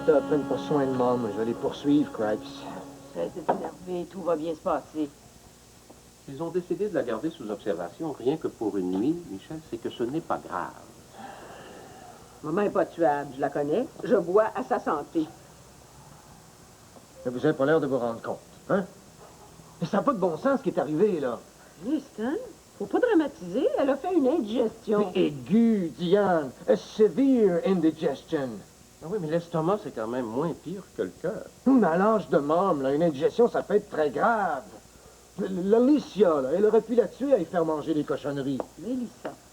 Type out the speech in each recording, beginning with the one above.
docteur prenne pas soin de Mom. Je vais les poursuivre, Cripes. Cesse de t'énerver, tout va bien se passer. Ils ont décidé de la garder sous observation rien que pour une nuit, Michel, c'est que ce n'est pas grave. Maman n'est pas tuable, je la connais. Je bois à sa santé. Mais vous n'avez pas l'air de vous rendre compte, hein? Mais ça n'a pas de bon sens ce qui est arrivé, là. Juste, hein? Faut pas dramatiser, elle a fait une indigestion. C'est aigu, Diane. A severe indigestion. Ah oui, mais l'estomac, c'est quand même moins pire que le cœur. Mais à l'âge de Mom, là, une indigestion, ça peut être très grave. L'Alicia, là, elle aurait pu la tuer à y faire manger des cochonneries.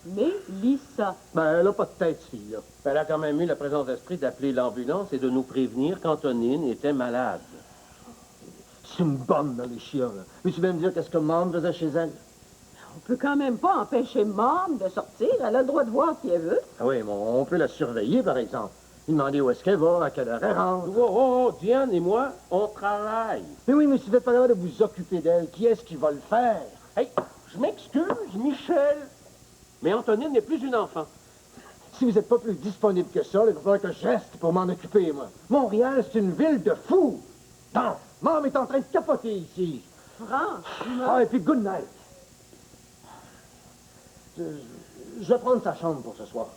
Mélissa. Ben, elle a pas de tête, cette fille-là. Elle a quand même eu la présence d'esprit d'appeler l'ambulance et de nous prévenir qu'Antonine était malade. C'est une bonne, Alicia, là. Mais tu viens me dire qu'est-ce que Mom faisait chez elle? On peut quand même pas empêcher Mom de sortir. Elle a le droit de voir qui elle veut. Ah oui, mais on peut la surveiller, par exemple. Lui demander où est-ce qu'elle va, à quelle heure elle rentre. Oh, Diane et moi, on travaille. Mais oui, mais si vous n'êtes pas capable de vous occuper d'elle, qui est-ce qui va le faire? Hey, je m'excuse, Michel. Mais Antonine n'est plus une enfant. Si vous n'êtes pas plus disponible que ça, il va falloir que je reste pour m'en occuper, moi. Montréal, c'est une ville de fous. Non, Mom est en train de capoter ici. Franchement. Ah, et puis good night. Je vais prendre sa chambre pour ce soir.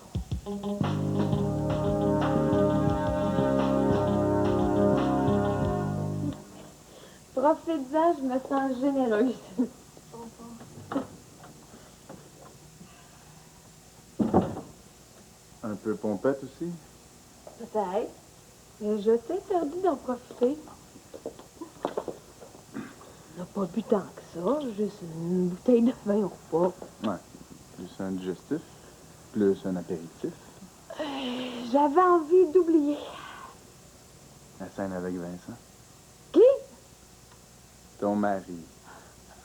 Profite-en, je me sens généreuse. Un peu pompette aussi? Peut-être. Mais je t'interdis d'en profiter. On n'a pas bu tant que ça. Juste une bouteille de vin au repas. Ouais. Plus un digestif, plus un apéritif. J'avais envie d'oublier. La scène avec Vincent. Qui? Ton mari.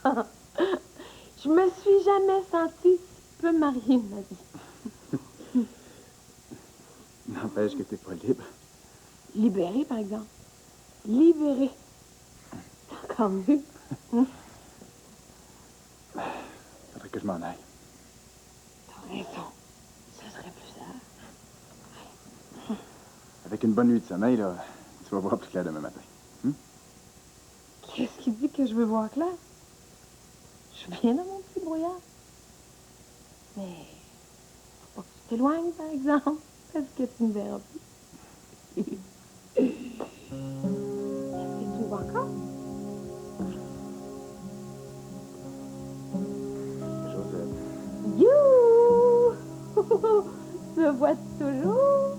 Je me suis jamais sentie si peu mariée de ma vie. N'empêche que t'es pas libre. Libérée, par exemple. Libérée. T'as encore vu? Faudrait que je m'en aille. T'as raison. Ça serait plus sage. Avec une bonne nuit de sommeil, là, tu vas voir plus clair demain matin. Qu'est-ce qui dit que je veux voir clair? Je viens dans mon petit brouillard. Mais faut pas que tu t'éloignes, par exemple, parce que tu ne verras plus. Est-ce que tu me vois encore? Joseph. You! Tu me vois toujours?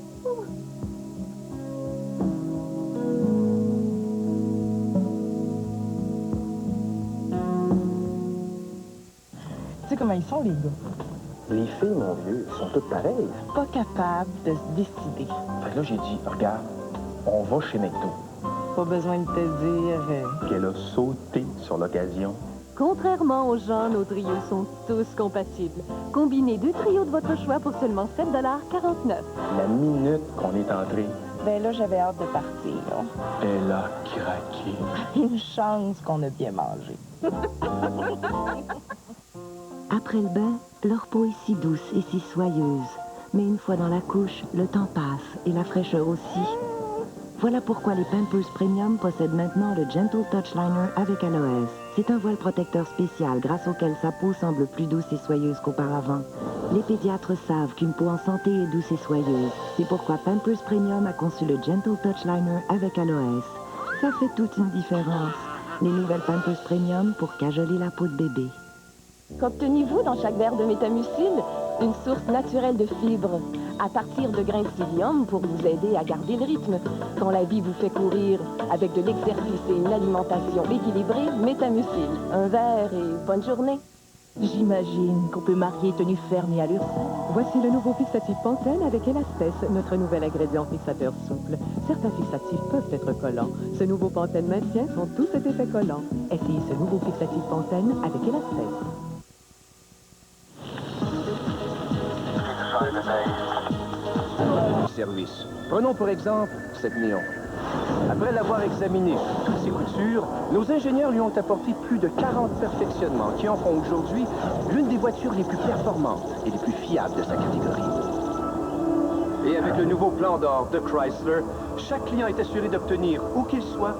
Tu sais comment ils sont, les gars? Les filles, mon vieux, sont toutes pareilles. Pas capables de se décider. Fait que là, j'ai dit, regarde, on va chez McDo. Pas besoin de te dire... Qu'elle a sauté sur l'occasion. Contrairement aux gens, nos trios sont tous compatibles. Combinez 2 trios de votre choix pour seulement 7,49 $. La minute qu'on est entré, Ben là, j'avais hâte de partir. elle a craqué. Une chance qu'on a bien mangé. Après le bain, leur peau est si douce et si soyeuse. Mais une fois dans la couche, le temps passe et la fraîcheur aussi. Voilà pourquoi les Pampers Premium possèdent maintenant le Gentle Touch Liner avec aloès. C'est un voile protecteur spécial grâce auquel sa peau semble plus douce et soyeuse qu'auparavant. Les pédiatres savent qu'une peau en santé est douce et soyeuse. C'est pourquoi Pampers Premium a conçu le Gentle Touch Liner avec aloès. Ça fait toute une différence. Les nouvelles Pampers Premium pour cajoler la peau de bébé. Qu'obtenez-vous dans chaque verre de métamucil? Une source naturelle de fibres, à partir de grains de psyllium pour vous aider à garder le rythme. Quand la vie vous fait courir, avec de l'exercice et une alimentation équilibrée, métamucil. Un verre et bonne journée. J'imagine qu'on peut marier tenue ferme et allure. Voici le nouveau fixatif Pantene avec Elastès, notre nouvel ingrédient fixateur souple. Certains fixatifs peuvent être collants. Ce nouveau Pantene maintient son tout cet effet collant. Essayez ce nouveau fixatif Pantene avec Elastès. Service. Prenons pour exemple cette néon. Après l'avoir examinée sous toutes ses coutures, nos ingénieurs lui ont apporté plus de 40 perfectionnements qui en font aujourd'hui l'une des voitures les plus performantes et les plus fiables de sa catégorie. Et avec le nouveau plan d'or de Chrysler, chaque client est assuré d'obtenir, où qu'il soit,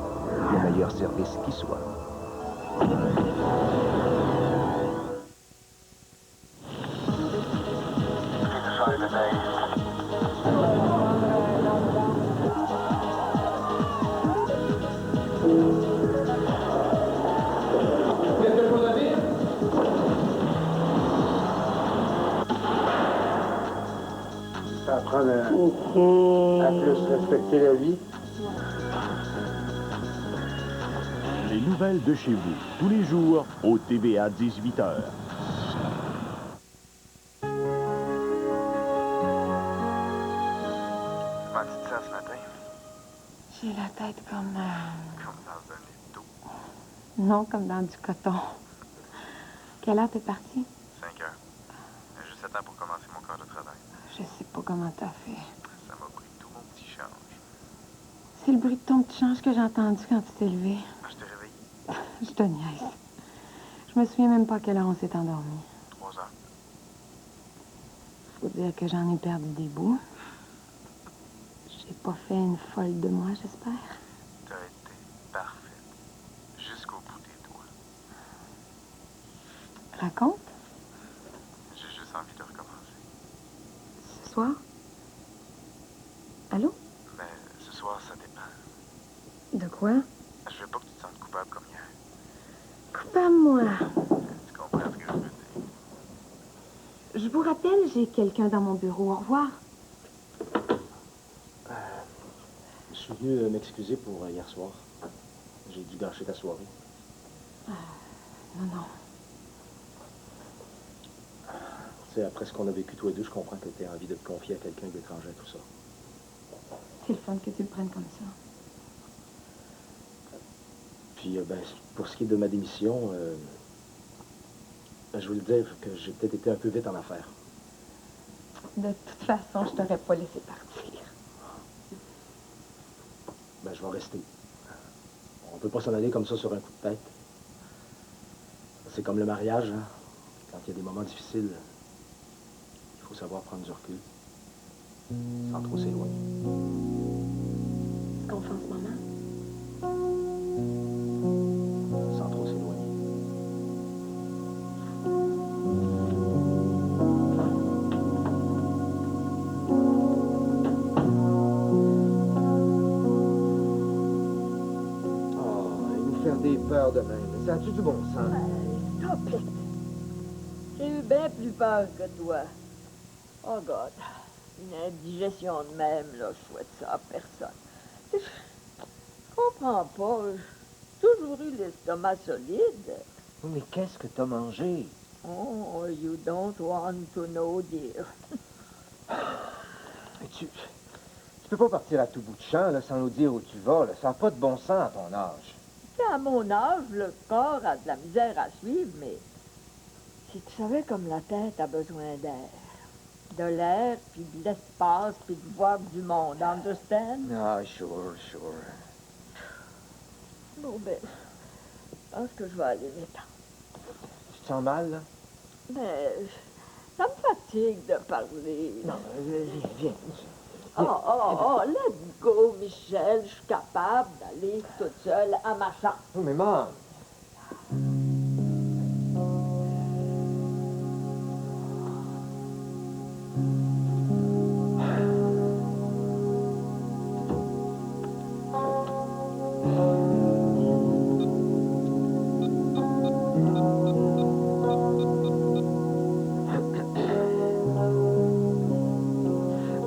le meilleur service qui soit. Ça apprendre à plus respecter la vie. Les nouvelles de chez vous, tous les jours, au TVA 18h. Comment tu te sens ce matin? J'ai la tête comme... Comme dans un lit d'eau. Non, comme dans du coton. Quelle heure t'es partie? 5 heures. J'ai juste 7 ans pour commencer mon corps de travail. Je sais pas comment t'as fait. Ça m'a pris tout mon petit change. C'est le bruit de ton petit change que j'ai entendu quand tu t'es levé. Je t'ai réveillé. Je te niaise. Je me souviens même pas à quelle heure on s'est endormi. 3 heures. Faut dire que j'en ai perdu des bouts. J'ai pas fait une folle de moi, j'espère. T'as été parfaite. Jusqu'au bout des doigts. Raconte. J'ai juste envie de recommencer. Ce soir? Allô? Mais ce soir, ça dépend. De quoi? Je veux pas que tu te sentes coupable comme hier. Coupable-moi. Tu comprends ce que je veux dire? Je vous rappelle, j'ai quelqu'un dans mon bureau. Au revoir. Je suis venu m'excuser pour hier soir. J'ai dû gâcher ta soirée. Non, non. Tu sais, après ce qu'on a vécu tous les deux, je comprends que tu aies envie de te confier à quelqu'un d'étranger, tout ça. C'est le fun que tu le prennes comme ça. Puis, ben, pour ce qui est de ma démission, je voulais te dire que j'ai peut-être été un peu vite en affaires. De toute façon, je t'aurais pas laissé partir. Ben, je vais rester. On peut pas s'en aller comme ça sur un coup de tête. C'est comme le mariage, hein. Quand il y a des moments difficiles, il faut savoir prendre du recul, sans trop s'éloigner. Ce qu'on fait en ce moment? Sans trop s'éloigner. Des peurs de même. Ça a-tu du bon sens? Stop it. J'ai eu bien plus peur que toi. Oh, God. Une indigestion de même, là, je souhaite ça à personne. Je comprends pas. J'ai toujours eu l'estomac solide. Mais qu'est-ce que t'as mangé? Oh, you don't want to know, dear. Mais tu peux pas partir à tout bout de champ, là, sans nous dire où tu vas, là. Ça n'a pas de bon sens à ton âge. À mon âge, le corps a de la misère à suivre, mais si tu savais comme la tête a besoin d'air. De l'air, puis de l'espace, puis de voir du monde, understand? Ah, sure. Bon, ben, je pense que je vais aller m'étendre. Tu te sens mal, là? Mais ça me fatigue de parler. Non, viens. Oh, let's go, Michel. Je suis capable d'aller toute seule à ma chambre. Oh, mais maman!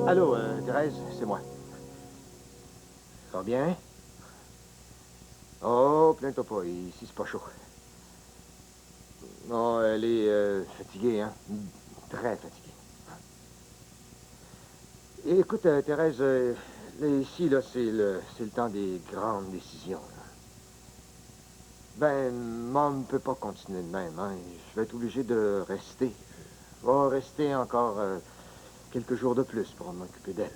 Allô, Thérèse, c'est moi. Ça va bien? Oh, plains-toi pas, ici c'est pas chaud. Non, elle est fatiguée, hein? Très fatiguée. Et écoute, Thérèse, ici, là, c'est le temps des grandes décisions. Là. Ben, maman ne peut pas continuer de même, hein? Je vais être obligé de rester. Je vais rester encore quelques jours de plus pour m'occuper d'elle.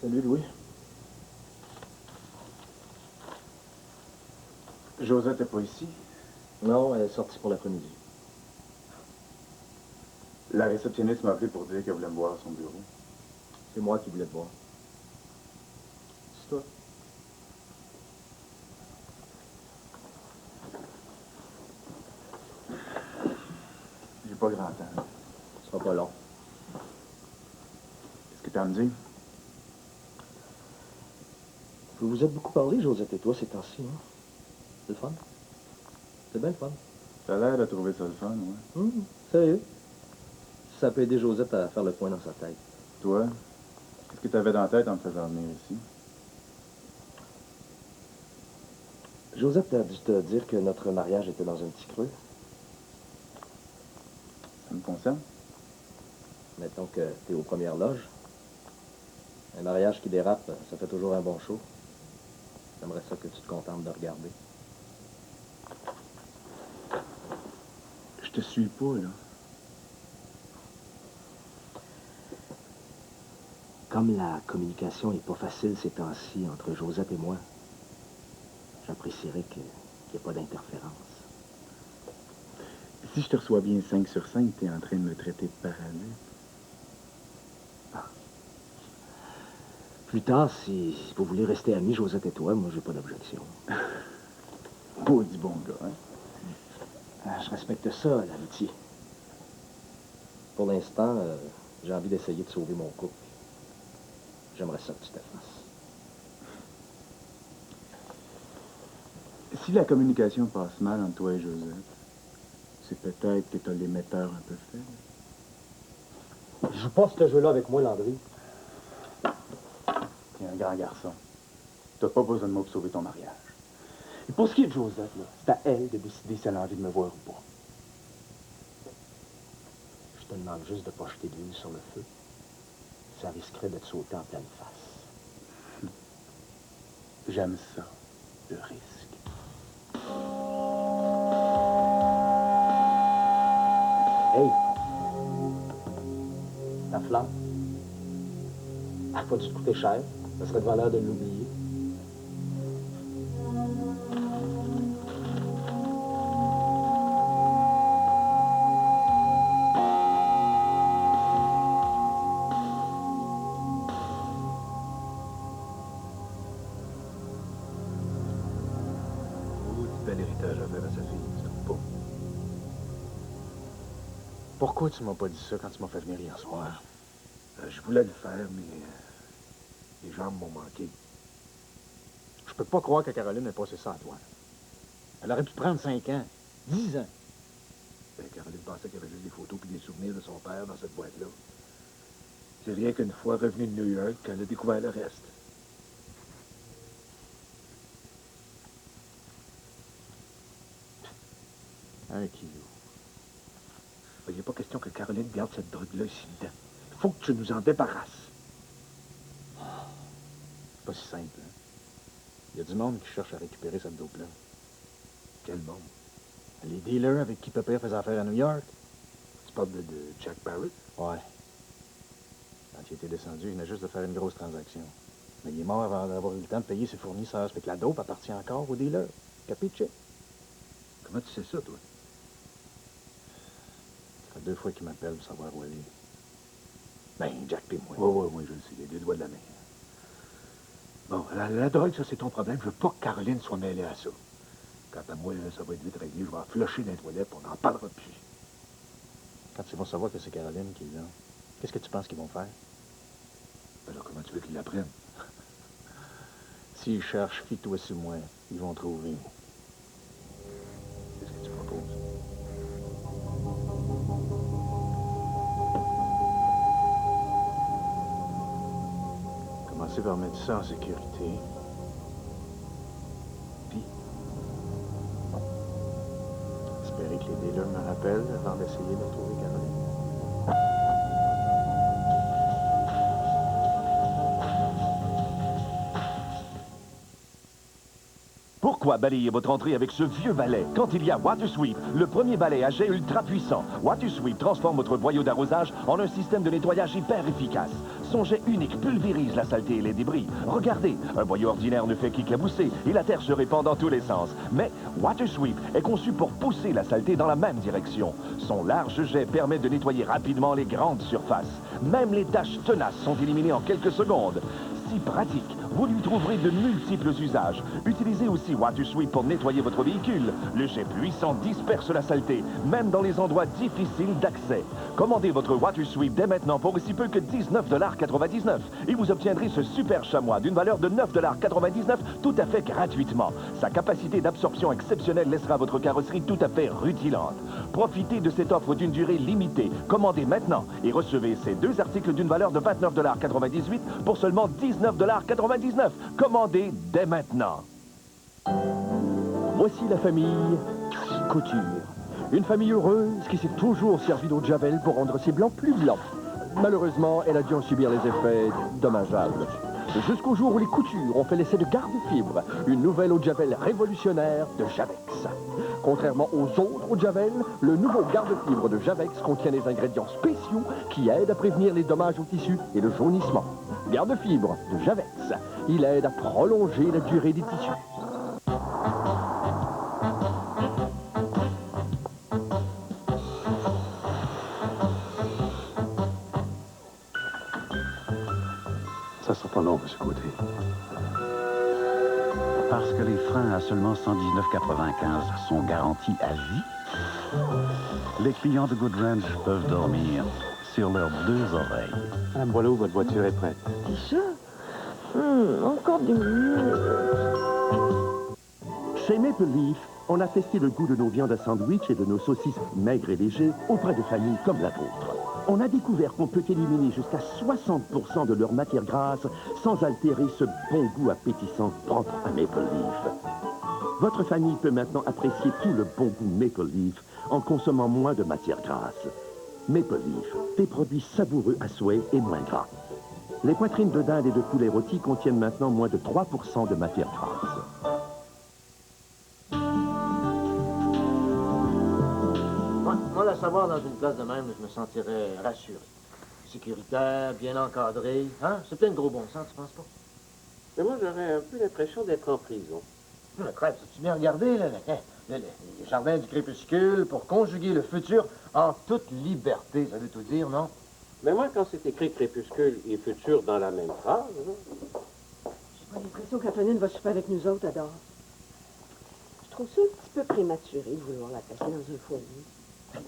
Salut, Louis. Josette n'est pas ici. Non, elle est sortie pour l'après-midi. La réceptionniste m'a appelé pour dire qu'elle voulait me voir à son bureau. C'est moi qui voulais te voir. C'est toi. J'ai pas grand temps. Ce sera pas long. Qu'est-ce que t'as à me dire? Vous vous êtes beaucoup parlé, Josette et toi, ces temps-ci, hein? C'est le fun? C'est bien le fun. T'as l'air de trouver ça le fun, ouais. Sérieux? Ça peut aider Josette à faire le point dans sa tête. Toi, qu'est-ce que t'avais dans la tête en me faisant venir ici? Josette a dû te dire que notre mariage était dans un petit creux. Ça me concerne? Mettons que t'es aux premières loges. Un mariage qui dérape, ça fait toujours un bon show. J'aimerais ça que tu te contentes de regarder. Je te suis pas, là. Comme la communication est pas facile ces temps-ci entre Josette et moi, j'apprécierais qu'il n'y ait pas d'interférence. Si je te reçois bien 5 sur 5, t'es en train de me traiter de parano. Plus tard, si vous voulez rester amis, Josette et toi, moi, j'ai pas d'objection. Maudit bon gars, hein? Je respecte ça, l'amitié. Pour l'instant, j'ai envie d'essayer de sauver mon couple. J'aimerais ça que tu t'effaces. Si la communication passe mal entre toi et Josette, c'est peut-être que t'as l'émetteur un peu faible. Je joue pas ce jeu-là avec moi, Landry. T'es un grand garçon. T'as pas besoin de moi pour sauver ton mariage. Et pour ce qui est de Josette, là, c'est à elle de décider si elle a envie de me voir ou pas. Je te demande juste de pas jeter de l'huile sur le feu. Ça risquerait de te sauter en pleine face. J'aime ça, le risque. Hey! Ta flamme? À quoi tu te coûtais cher? Ça serait de valeur de l'oublier. Bel héritage à faire à sa fille, tu trouves pas? Pourquoi tu m'as pas dit ça quand tu m'as fait venir hier soir? Je voulais le faire, mais les jambes m'ont manqué. Je peux pas croire que Caroline ait passé ça à toi. Elle aurait pu prendre 5 ans, 10 ans. Ben, Caroline pensait qu'il y avait juste des photos et des souvenirs de son père dans cette boîte-là. C'est rien qu'une fois revenue de New York qu'elle a découvert le reste. Un kilo. Il n'est pas question que Caroline garde cette drogue-là ici dedans. Il faut que tu nous en débarrasses. C'est pas si simple, hein? Il y a du monde qui cherche à récupérer cette dope-là. Quel monde? Les dealers avec qui Pépère faisait affaire à New York. Tu parles de Jack Barrett? Ouais. Quand il était descendu, il venait juste de faire une grosse transaction. Mais il est mort avant d'avoir eu le temps de payer ses fournisseurs. Ça fait que la dope appartient encore aux dealers. Capiche? Comment tu sais ça, toi? Ça fait 2 fois qu'il m'appelle pour savoir où elle est. Ben, Jack et moi. Oui, je le sais. Il y a des doigts de la main. Bon, la drogue, ça, c'est ton problème. Je veux pas que Caroline soit mêlée à ça. Quant à moi, ça va être vite réglé. Je vais en flusher dans les toilettes, on n'en parlera plus. Quand ils vont savoir que c'est Caroline qui est là, qu'est-ce que tu penses qu'ils vont faire? Alors, comment tu veux qu'ils l'apprennent? S'ils cherchent, fie-toi sur moi. Ils vont trouver. Qu'est-ce que tu proposes? Commencer par mettre ça en sécurité. Puis? Espérer que les dealers me rappellent avant d'essayer de retrouver Caroline. Pourquoi balayer votre entrée avec ce vieux balai quand il y a WaterSweep, le premier balai à jet ultra puissant? WaterSweep transforme votre boyau d'arrosage en un système de nettoyage hyper efficace. Son jet unique pulvérise la saleté et les débris. Regardez, un boyau ordinaire ne fait qu'éclabousser et la terre se répand dans tous les sens. Mais Water Sweep est conçu pour pousser la saleté dans la même direction. Son large jet permet de nettoyer rapidement les grandes surfaces. Même les taches tenaces sont éliminées en quelques secondes. Si pratique, vous lui trouverez de multiples usages. Utilisez aussi Water Sweep pour nettoyer votre véhicule. Le jet puissant disperse la saleté, même dans les endroits difficiles d'accès. Commandez votre Water Sweep dès maintenant pour aussi peu que 19,99 $ et vous obtiendrez ce super chamois d'une valeur de 9,99 $ tout à fait gratuitement. Sa capacité d'absorption exceptionnelle laissera votre carrosserie tout à fait rutilante. Profitez de cette offre d'une durée limitée. Commandez maintenant et recevez ces deux articles d'une valeur de 29,98 $ pour seulement 19,99 $. Commandez dès maintenant. Voici la famille Couture. Une famille heureuse qui s'est toujours servi d'eau de Javel pour rendre ses blancs plus blancs. Malheureusement, elle a dû en subir les effets dommageables. Jusqu'au jour où les Coutures ont fait l'essai de Garde-Fibre, une nouvelle eau de Javel révolutionnaire de Javex. Contrairement aux autres eau de Javel, le nouveau Garde-Fibre de Javex contient des ingrédients spéciaux qui aident à prévenir les dommages aux tissus et le jaunissement. Garde-Fibre de Javex, il aide à prolonger la durée des tissus. Ça sera pas long, M. Côté. Parce que les freins à seulement 119,95 sont garantis à vie, les clients de Goodwrench peuvent dormir sur leurs deux oreilles. Madame Boileau, votre voiture est prête. Déjà? Encore 2 minutes. Chez Maple Leaf, on a testé le goût de nos viandes à sandwich et de nos saucisses maigres et légers auprès de familles comme la vôtre. On a découvert qu'on peut éliminer jusqu'à 60% de leur matière grasse sans altérer ce bon goût appétissant propre à Maple Leaf. Votre famille peut maintenant apprécier tout le bon goût Maple Leaf en consommant moins de matière grasse. Maple Leaf, des produits savoureux à souhait et moins gras. Les poitrines de dinde et de poulet rôti contiennent maintenant moins de 3% de matière grasse. Moi, la savoir dans une place de même, je me sentirais rassuré. Sécuritaire, bien encadré. Hein? C'est plein de gros bon sens, tu penses pas? Mais moi, j'aurais un peu l'impression d'être en prison. Le crêpe, c'est-tu bien regardé, là? Le jardin du crépuscule pour conjuguer le futur en toute liberté, ça veut tout dire, non? Mais moi, quand c'est écrit crépuscule et futur dans la même phrase... J'ai pas l'impression qu'Antonine va souper avec nous autres, Adore. Je trouve ça un petit peu prématuré de vouloir la placer dans un foyer.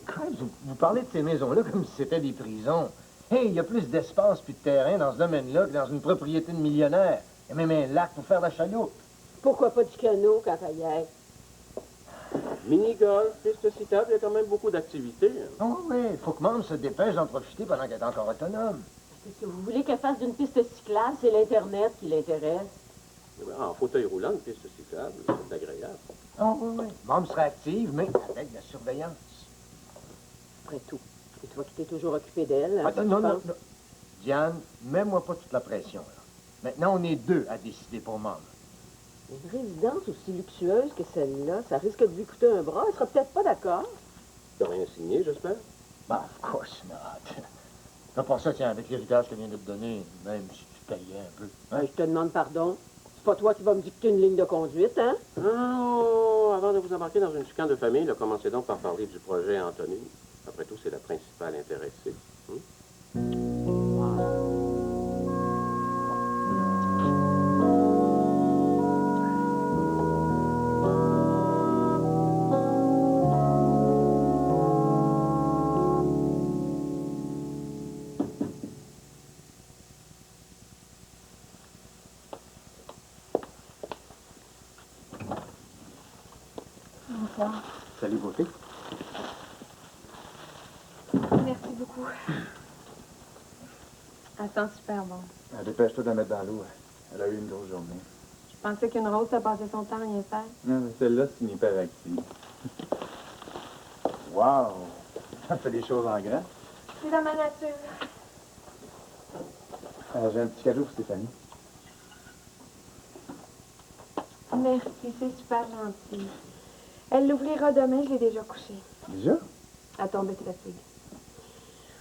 Crêpe, vous parlez de ces maisons-là comme si c'était des prisons. Hey, il y a plus d'espace puis de terrain dans ce domaine-là que dans une propriété de millionnaire. Il y a même un lac pour faire la chaloupe. Pourquoi pas du canot quand ça y est? Mini-golf, piste cyclable, il y a quand même beaucoup d'activités. Oh oui, il faut que Mom se dépêche d'en profiter pendant qu'elle est encore autonome. Qu'est-ce que vous voulez qu'elle fasse d'une piste cyclable? C'est l'Internet qui l'intéresse. En fauteuil roulant, une piste cyclable, c'est agréable. Oh oui, oui. Mom serait active, mais avec de la surveillance. Après tout, c'est toi qui t'es toujours occupé d'elle. Hein, Attends, non. Diane, mets-moi pas toute la pression, là. Maintenant, on est deux à décider pour Mom. Une résidence aussi luxueuse que celle-là, ça risque de lui coûter un bras. Elle sera peut-être pas d'accord. T'as rien signé, j'espère? Bah, of course not. T'as pas ça, tiens, avec l'héritage qu'elle vient de te donner, même si tu payais un peu. Hein? Je te demande pardon. C'est pas toi qui vas me dicter une ligne de conduite, hein? Non, avant de vous embarquer dans une chicane de famille, là, commencez donc par parler du projet à Anthony. Après tout, c'est la principale intéressée. Bonsoir. Salut, beauté. Merci beaucoup. Elle sent super bon. Dépêche-toi de la mettre dans l'eau. Elle a eu une grosse journée. Je pensais qu'une rose, ça passait son temps à rien faire. Non, mais celle-là, c'est une hyperactive. Wow! Ça fait des choses en grand. C'est dans ma nature. J'ai un petit cadeau pour Stéphanie. Merci, c'est super gentil. Elle l'ouvrira demain, je l'ai déjà couché. Déjà? Elle tombait très fig.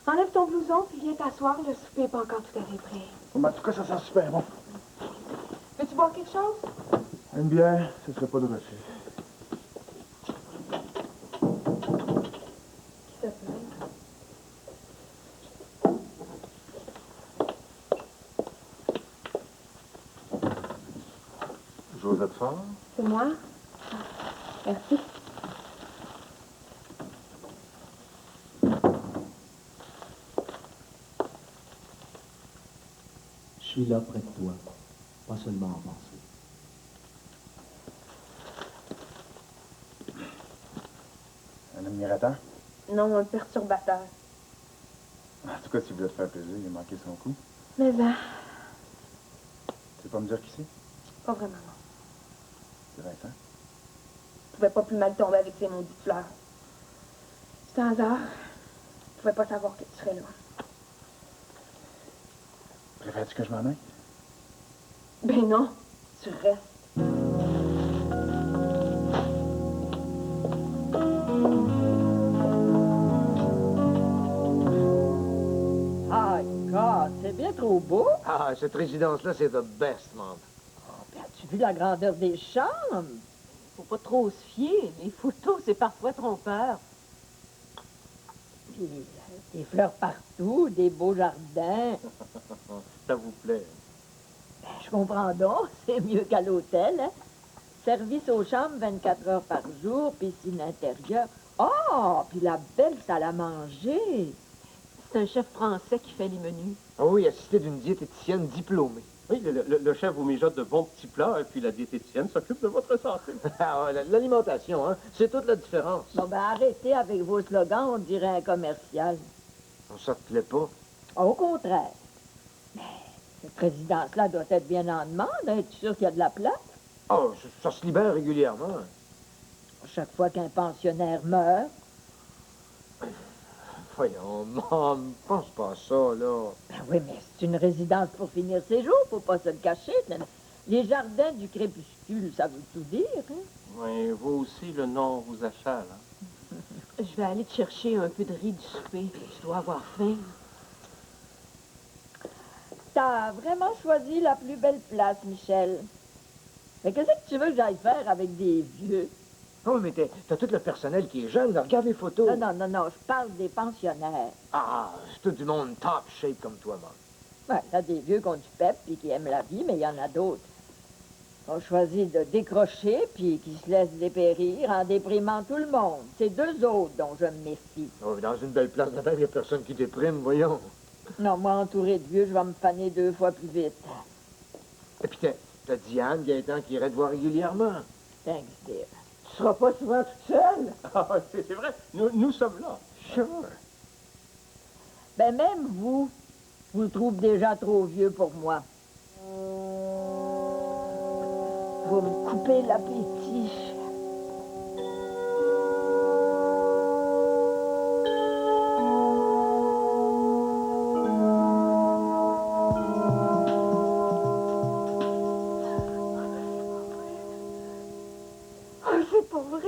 Enlève ton blouson, puis viens t'asseoir. Le souper n'est pas encore tout à fait prêt. Mais en tout cas, ça sent super bon. Veux-tu boire quelque chose? Une bière, ce serait pas de refus. Qui te plaît? Josette Fort? C'est moi? Merci. Je suis là près de toi, pas seulement en pensée. Un admirateur? Non, un perturbateur. En tout cas, si vous voulez te faire plaisir, il a manqué son coup. Mais ben, Tu sais pas me dire qui c'est? pas vraiment, non. C'est Vincent? Je pouvais pas plus mal tomber avec ces maudites fleurs. C'est un hasard. Je pouvais pas savoir que tu serais là. Préfères-tu que je m'en aille? Ben non, tu restes. Ah, God, c'est bien trop beau. Ah, cette résidence-là, c'est the best, man. Ben, as-tu vu la grandeur des chambres? Faut pas trop se fier. Les photos, c'est parfois trompeur. Puis, des fleurs partout, des beaux jardins. Ça vous plaît? Ben, je comprends donc, c'est mieux qu'à l'hôtel, hein? Service aux chambres 24 heures par jour, piscine intérieure. Oh, puis la belle salle à manger. C'est un chef français qui fait les menus. Ah oui, assisté d'une diététicienne diplômée. Oui, le chef vous mijote de bons petits plats et puis la diététicienne s'occupe de votre santé. Ah ouais, l'alimentation, hein, c'est toute la différence. Bon, ben arrêtez avec vos slogans, on dirait un commercial. Ça te plaît pas? Au contraire. Mais cette résidence-là doit être bien en demande, hein? Es-tu sûr qu'il y a de la place? Oh, ça se libère régulièrement. Chaque fois qu'un pensionnaire meurt. Voyons, maman, pense pas à ça, là. Ben oui, mais c'est une résidence pour finir ses jours, faut pas se le cacher. Les jardins du crépuscule, ça veut tout dire, hein? Oui, vous aussi, le nom vous achale. Hein? Je vais aller te chercher un peu de riz du souper. Je dois avoir faim. T'as vraiment choisi la plus belle place, Michel. Mais qu'est-ce que tu veux que j'aille faire avec des vieux? Oh, mais t'as tout le personnel qui est jeune, là. Regarde les photos. Non, je parle des pensionnaires. Ah, c'est tout du monde top shape comme toi, man. Ouais, t'as des vieux qui ont du pep puis qui aiment la vie, mais il y en a d'autres. Qui ont choisi de décrocher puis qui se laissent dépérir en déprimant tout le monde. C'est d'eux autres dont je me méfie. Oh, mais dans une belle place de même, il n'y a personne qui déprime, voyons. Non, moi, entouré de vieux, je vais me faner 2 fois plus vite. Et puis t'as Diane, Gaëtan, qui irait te voir régulièrement. Thanks, dear. Tu seras pas souvent toute seule. Ah, c'est vrai, nous sommes là. Sure. Ben, même vous le trouvez déjà trop vieux pour moi. Vous me coupez l'appétit. C'est pas vrai.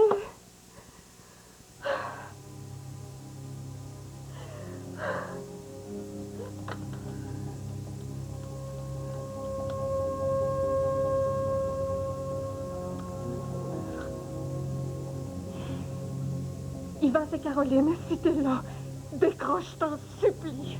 Yvan, c'est Caroline. Si t'es là, décroche, je t'en supplie.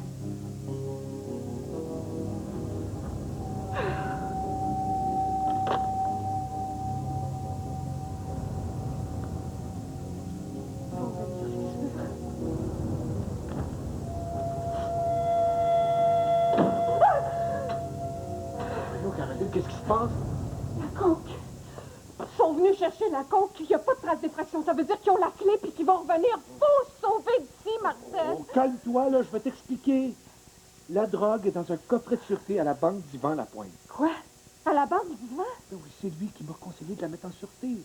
Caroline, qu'est-ce qui se passe? La coke. Ils sont venus chercher la coke. Il n'y a pas de trace d'effraction. Ça veut dire qu'ils ont la clé puis qu'ils vont revenir. Faut sauver d'ici, Marcel. Oh, calme-toi, là, je vais t'expliquer. La drogue est dans un coffret de sûreté à la banque d'Yvan Lapointe. Quoi? À la banque d'Yvan? Oui, c'est lui qui m'a conseillé de la mettre en sûreté.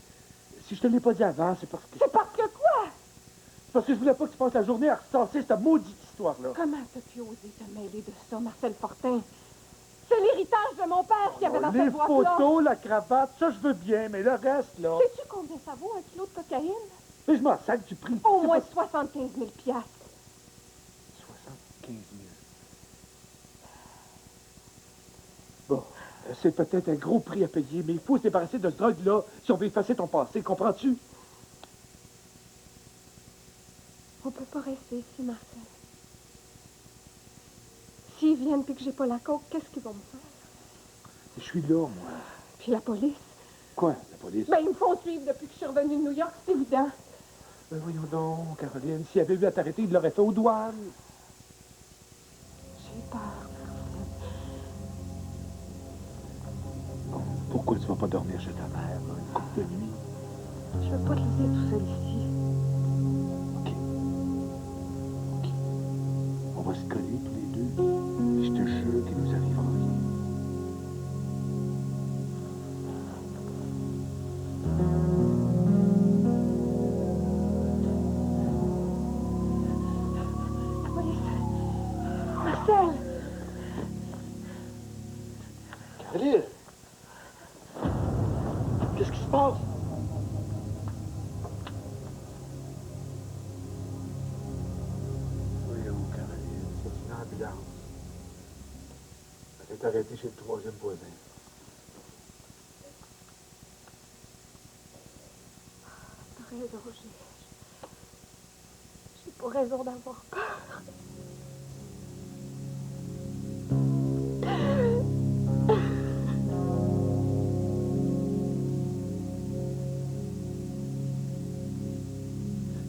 Si je te l'ai pas dit avant, c'est parce que... C'est parce que quoi? C'est parce que je voulais pas que tu passes la journée à ressasser cette maudite histoire-là. Comment t'as-tu osé te mêler de ça, Marcel Fortin? C'est l'héritage de mon père qui avait dans Les cette boîte-là. photos, la cravate, ça je veux bien, mais le reste, là... Sais-tu combien ça vaut, 1 kilo de cocaïne? Mais je m'en sac du prix. Au moins 75 000 piastres. 75 15 000. Bon, c'est peut-être un gros prix à payer, mais il faut se débarrasser de ce drogue-là si on veut effacer ton passé, comprends-tu? On peut pas rester ici, Marcel. S'ils viennent puis que j'ai pas la coke, qu'est-ce qu'ils vont me faire? Je suis là, moi. Puis la police? Quoi, la police? Ben, ils me font suivre depuis que je suis revenue de New York, c'est évident. Ben voyons donc, Caroline, s'il avait eu à t'arrêter, il l'aurait fait aux douanes. J'ai peur. Pourquoi tu vas pas dormir chez ta mère, une couple de nuit? Je veux pas te laisser tout seul ici. On va se coller tous les deux. Et je te jure qu'il nous arrivera rien. La police. Marcel! Caroline! Qu'est-ce qui se passe? Voyons, Caroline, c'est une ambulance. Elle est arrêtée chez le troisième voisin. T'as raison, j'ai pas raison d'avoir peur.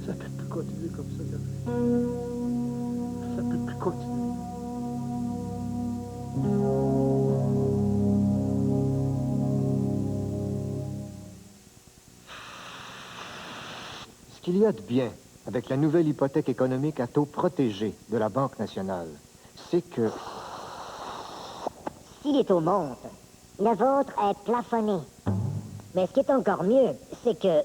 Ça peut plus continuer comme ça, Caroline. Ça peut plus continuer. Ce qu'il y a de bien avec la nouvelle hypothèque économique à taux protégé de la Banque nationale, c'est que... Si les taux montent, le vôtre est plafonné. Mais ce qui est encore mieux, c'est que...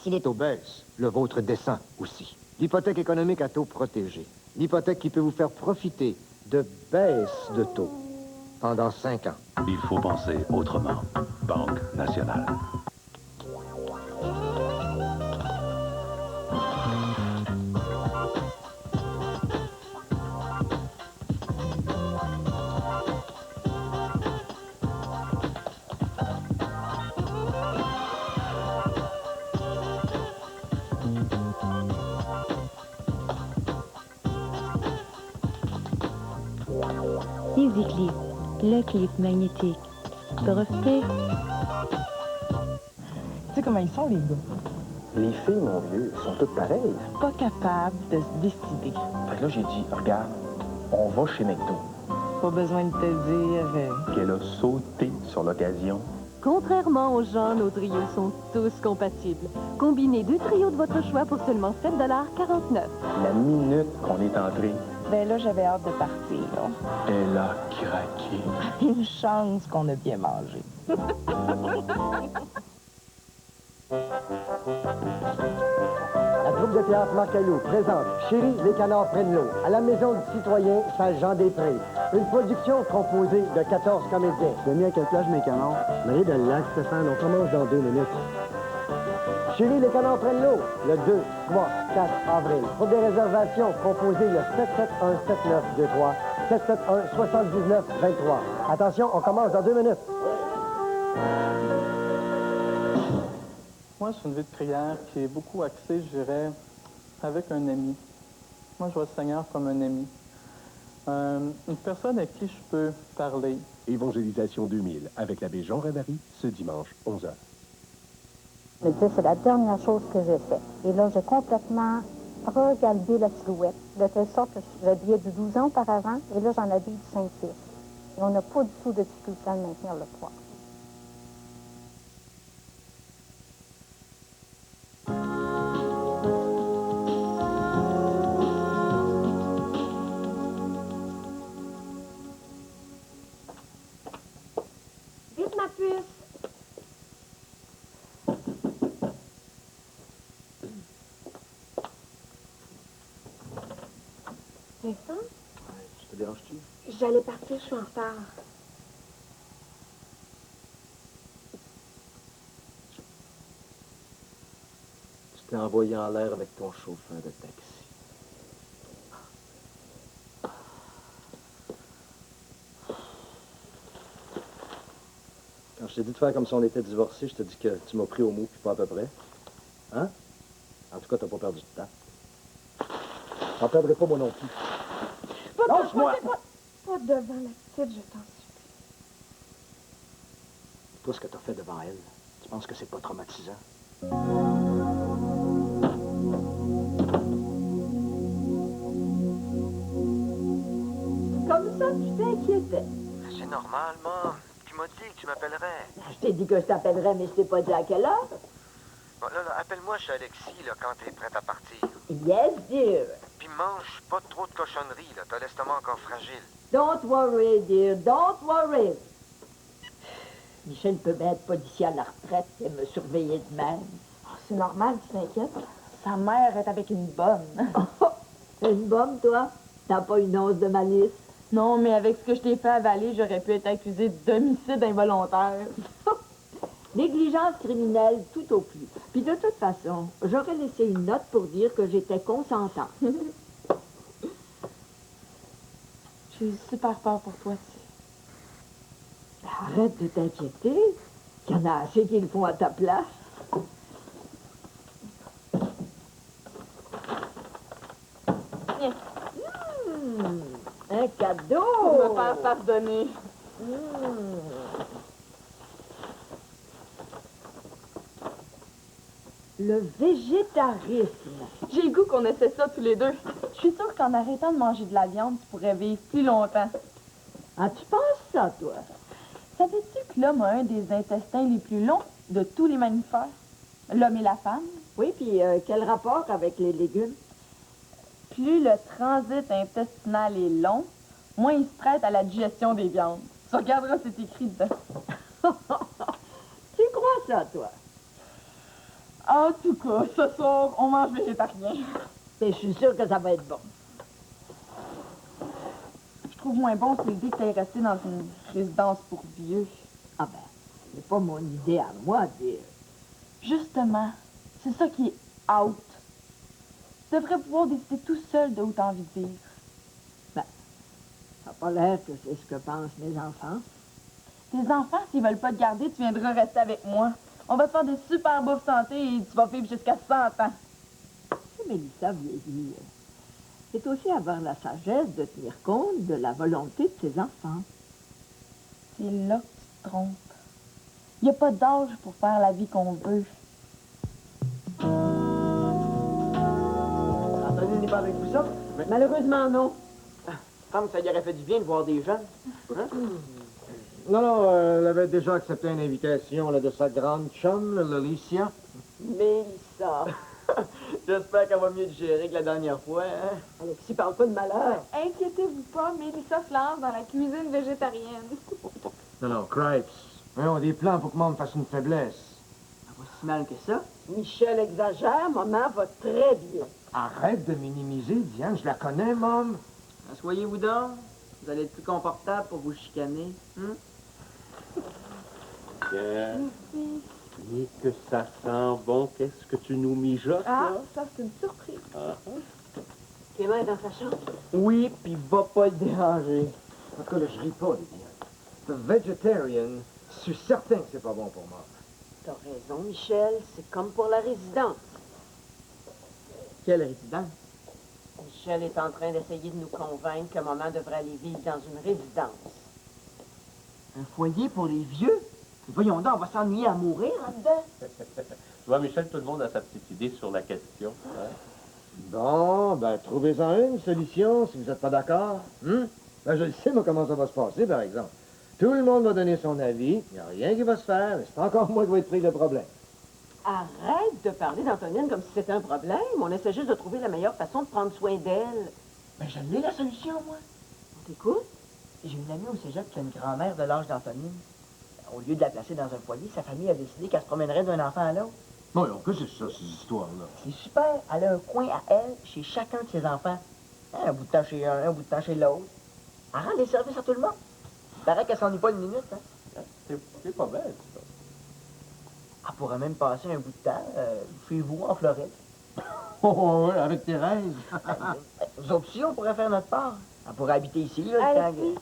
Si les taux baissent, le vôtre descend aussi. L'hypothèque économique à taux protégé. L'hypothèque qui peut vous faire profiter de baisse de taux pendant 5 ans. Il faut penser autrement. Banque nationale. EasyClip, le clip magnétique. Breveté. Tu sais comment ils sont, les gars? Les filles, mon vieux, sont toutes pareilles. Pas capables de se décider. Fait que là, j'ai dit, regarde, on va chez McDo. Pas besoin de te dire... Qu'elle a sauté sur l'occasion. Contrairement aux gens, nos trios sont tous compatibles. Combinez 2 trios de votre choix pour seulement 7,49 $. La minute qu'on est entré, Ben là, j'avais hâte de partir. elle a craqué. Une chance qu'on a bien mangé. La troupe de théâtre Marcalou présente Chérie, les canards prennent l'eau à la Maison du Citoyen, salle Jean-Després. Une production composée de 14 comédiens. Tu mis à quelle plage mes canards? Marie de Lac, Stéphane, on commence dans 2 minutes. Chérie, les canards prennent l'eau le 2, 3, 4 avril. Pour des réservations, composez le 771-7923, 771-7923. Attention, on commence dans 2 minutes. Moi, c'est une vie de prière qui est beaucoup axée, je dirais, avec un ami. Moi, je vois le Seigneur comme un ami. Une personne avec qui je peux parler. Évangélisation 2000 avec l'abbé Jean Radary ce dimanche 11h. Je dis, c'est la dernière chose que j'ai faite. Et là, j'ai complètement regardé la silhouette, de telle sorte que j'habillais du 12 ans auparavant, et là, j'en habille du 5-6. Et on n'a pas du tout de difficulté à le maintenir le poids. Vite, ma puce! Vincent? Je te dérange-tu? J'allais partir, je suis en retard. Tu t'es envoyé en l'air avec ton chauffeur de taxi. t'ai dit de faire comme si on était divorcés, je t'ai dit que tu m'as pris au mot, puis pas à peu près. Hein? En tout cas, t'as pas perdu de temps. T'en perdrai pas, moi non plus. Lâche-moi! Pas devant la petite, je t'en supplie. Toi, ce que t'as fait devant elle, tu penses que c'est pas traumatisant? Comme ça, tu t'inquiétais. C'est normal, Mom. Tu m'as dit que tu m'appellerais. Je t'ai dit que je t'appellerais, mais je t'ai pas dit à quelle heure. Bon, là, appelle-moi chez Alexis, là, quand t'es prête à partir. Yes, dear. Puis mange pas trop de cochonneries, là. T'as l'estomac encore fragile. Don't worry, dear. Don't worry. Michel peut bien être policier à la retraite et me surveiller de même. C'est normal qu'il s'inquiète. Sa mère est avec une bonne. Une bombe, toi? T'as pas une once de malice? Non, mais avec ce que je t'ai fait avaler, j'aurais pu être accusée d'homicide involontaire. Négligence criminelle tout au plus. Puis de toute façon, j'aurais laissé une note pour dire que j'étais consentante. J'ai eu super peur pour toi, tu sais. Arrête de t'inquiéter. Il y en a assez qui le font à ta place. Viens. Un cadeau! Pour me faire pardonner. Le végétarisme. J'ai le goût qu'on essaie ça tous les deux. Je suis sûre qu'en arrêtant de manger de la viande, tu pourrais vivre plus longtemps. Ah, tu penses ça, toi? Savais-tu que l'homme a un des intestins les plus longs de tous les mammifères? L'homme et la femme? Oui, puis quel rapport avec les légumes? Plus le transit intestinal est long, moins il se prête à la digestion des viandes. Tu regarderas, c'est écrit dedans. Tu crois ça, toi? En tout cas, ce soir, on mange végétarien. Mais je suis sûre que ça va être bon. Je trouve moins bon, c'est l'idée que tu es resté dans une résidence pour vieux. Ah ben, c'est pas mon idée à moi, dire. Justement, c'est ça qui est out. Tu devrais pouvoir décider tout seul de où t'as envie de vivre. Ben, ça n'a pas l'air que c'est ce que pensent mes enfants. Tes enfants, s'ils veulent pas te garder, tu viendras rester avec moi. On va te faire des super bouffes santé et tu vas vivre jusqu'à 100 ans. C'est Mélissa vieillir. C'est aussi avoir la sagesse de tenir compte de la volonté de ses enfants. C'est là que tu te trompes. Il n'y a pas d'âge pour faire la vie qu'on veut. Anthony n'est pas avec vous ça? Malheureusement, non. Femme, ça lui aurait fait du bien de voir des jeunes. Hein? Non, elle avait déjà accepté une invitation là, de sa grande chum, Alicia. Mélissa. J'espère qu'elle va mieux digérer que la dernière fois, hein? Alexis, parle pas de malheur. Inquiétez-vous pas, Mélissa se lance dans la cuisine végétarienne. Non, Cripes. On des plans pour que maman me fasse une faiblesse. Ça va si mal que ça? Michel exagère, maman va très bien. Arrête de minimiser, Diane, je la connais, Mom. Asseyez-vous donc. Vous allez être plus confortable pour vous chicaner. Et que ça sent bon. Qu'est-ce que tu nous mijotes, Ah, là? ça, c'est une surprise. Clément est dans sa chambre? Oui, puis va pas le déranger. En tout cas, là, je ris pas, Diane. Vegetarian, je suis certain que c'est pas bon pour moi. T'as raison, Michel. C'est comme pour la résidence. Quelle résidence? Michel est en train d'essayer de nous convaincre que maman devrait aller vivre dans une résidence. Un foyer pour les vieux? Voyons donc, on va s'ennuyer à mourir là-dedans. Tu vois, Michel, tout le monde a sa petite idée sur la question. Hein? Bon, ben, trouvez-en une solution, si vous n'êtes pas d'accord. Ben, je le sais, moi, comment ça va se passer, par exemple. Tout le monde va donner son avis, il n'y a rien qui va se faire, et c'est encore moi qui vais être pris de problème. Arrête de parler d'Antonine comme si c'était un problème. On essaie juste de trouver la meilleure façon de prendre soin d'elle. Mais je l'ai la solution, moi. On t'écoute? J'ai une amie au cégep qui a une grand-mère de l'âge d'Antonine. Au lieu de la placer dans un foyer, sa famille a décidé qu'elle se promènerait d'un enfant à l'autre. Bon, alors, qu'est-ce que c'est ça, ces histoires-là? C'est super. Elle a un coin à elle chez chacun de ses enfants. Hein, un bout de temps chez un bout de temps chez l'autre. Elle rend des services à tout le monde. Il paraît qu'elle s'ennuie pas une minute, hein. C'est pas bête, ça. Elle pourrait même passer un bout de temps chez vous, en Floride. Oh, ouais, avec Thérèse. Nous autres aussi, on pourrait faire notre part. Elle pourrait habiter ici, là, le temps que...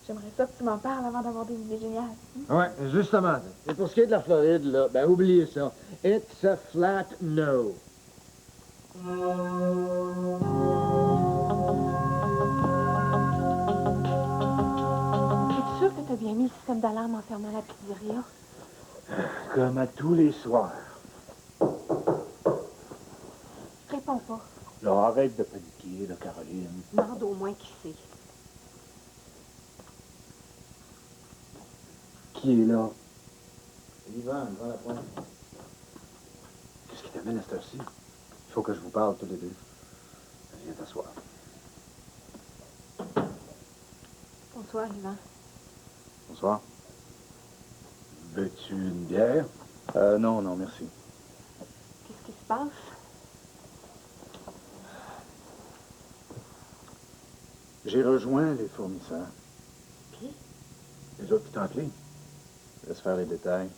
J'aimerais ça que tu m'en parles avant d'avoir des idées géniales. Ouais, justement. Et pour ce qui est de la Floride, là, ben oubliez ça. It's a flat no. Es-tu sûr que t'as bien mis le système d'alarme en fermant la pizzeria? Comme à tous les soirs. Réponds pas. Là, arrête de paniquer, là, Caroline. Demande au moins qui c'est. Qui est là? Ivan, devant la pointe. Qu'est-ce qui t'amène à cette heure-ci? Il faut que je vous parle tous les deux. Viens t'asseoir. Bonsoir, Ivan. Bonsoir. Veux-tu une bière? Non, non, merci. Qu'est-ce qui se passe? J'ai rejoint les fournisseurs. Puis? Les autres qui t'ont appelé? Laisse faire les détails.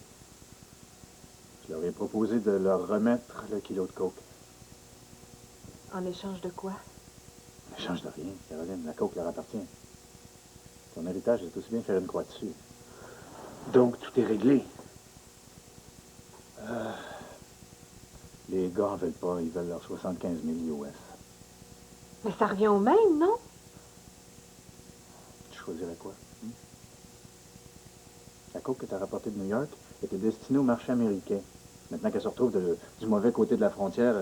Je leur ai proposé de leur remettre le kilo de coke. En échange de quoi? En échange de rien, Caroline. La coke leur appartient. Ton héritage, c'est aussi bien faire une croix dessus. Donc, tout est réglé. Les gars en veulent pas. Ils veulent leurs 75 000 US. Mais ça revient au même, non? Tu choisirais quoi? La coke que tu as rapportée de New York était destinée au marché américain. Maintenant qu'elle se retrouve du mauvais côté de la frontière,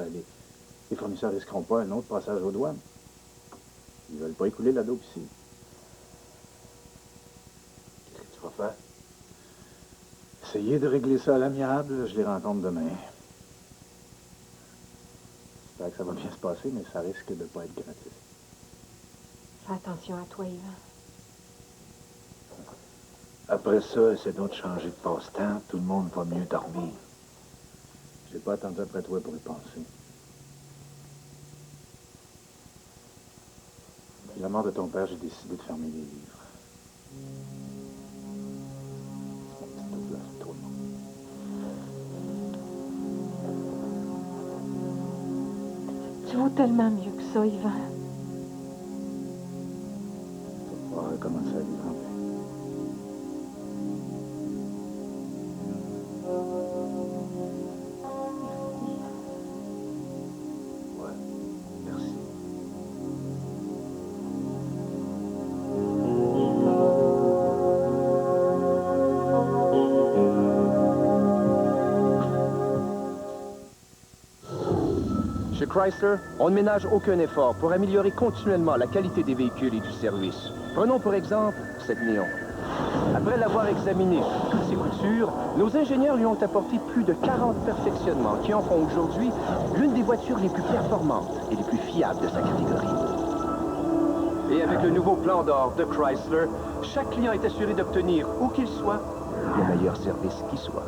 les fournisseurs risqueront pas un autre passage aux douanes. Ils veulent pas écouler la dope ici. Qu'est-ce que tu vas faire? Essayez de régler ça à l'amiable. Je les rencontre demain. J'espère que ça va bien se passer, mais ça risque de pas être gratis. Fais attention à toi, Ivan. Après ça, essaie donc de changer de passe-temps. Tout le monde va mieux dormir. J'ai pas attendu après toi pour y penser. Depuis la mort de ton père, j'ai décidé de fermer les livres. C'est ma petite double, c'est trop long. Tu vaux tellement mieux que ça, Ivan. Tu vas recommencer à vivre en paix. Chez Chrysler, on ne ménage aucun effort pour améliorer continuellement la qualité des véhicules et du service. Prenons pour exemple cette Néon. Après l'avoir examinée sous toutes ses coutures, nos ingénieurs lui ont apporté plus de 40 perfectionnements qui en font aujourd'hui l'une des voitures les plus performantes et les plus fiables de sa catégorie. Et avec le nouveau plan d'or de Chrysler, chaque client est assuré d'obtenir, où qu'il soit, le meilleur service qui soit.